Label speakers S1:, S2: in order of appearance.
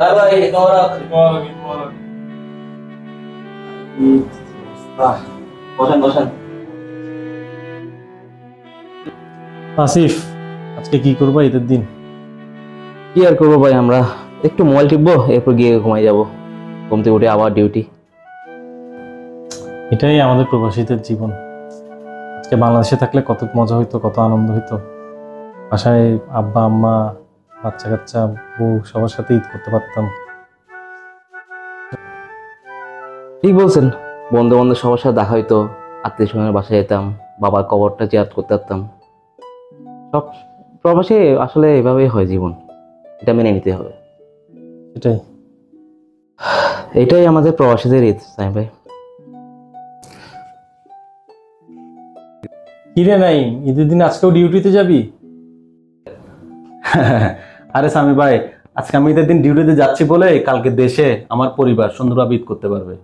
S1: Bye bye, বসেন বসেন।
S2: আসিফ, আজকে কি করবো ঈদের দিন?
S1: কি আর করবো ভাই, আমরা একটু মোবাইল টিপবো, এরপর গিয়ে ঘুমাই যাবো। ঘুম থেকে উঠে আবার ডিউটি।
S2: এটাই আমাদের প্রবাসীদের জীবন। আজকে বাংলাদেশে থাকলে কত মজা হইতো, কত আনন্দ হইতো। বাসায় আব্বা আম্মা, বাচ্চা কাচ্চা, বউ সবার সাথে ঈদ করতে পারতাম।
S1: ঠিক বলছেন, বন্ধু বান্ধব সবার সাথে দেখা হইতো, আত্মীয় স্বজনের বাসায় যেতাম, বাবার কবরটা জিয়ারত করতে পারতাম। সব প্রবাসে আসলে এভাবেই হয় জীবন, এটা মেনে নিতে হবে।
S2: এটাই।
S1: এটাই আমাদের প্রবাসীদের ঈদ, সাইম ভাই।
S2: কিরে নাই, ঈদের দিন আজকেও ডিউটিতে যাবি?
S3: আরে সামি ভাই, আজকে আমি ঈদের দিন ডিউটিতে যাচ্ছি বলে কালকে দেশে আমার পরিবার সুন্দরভাবে ঈদ করতে পারবে।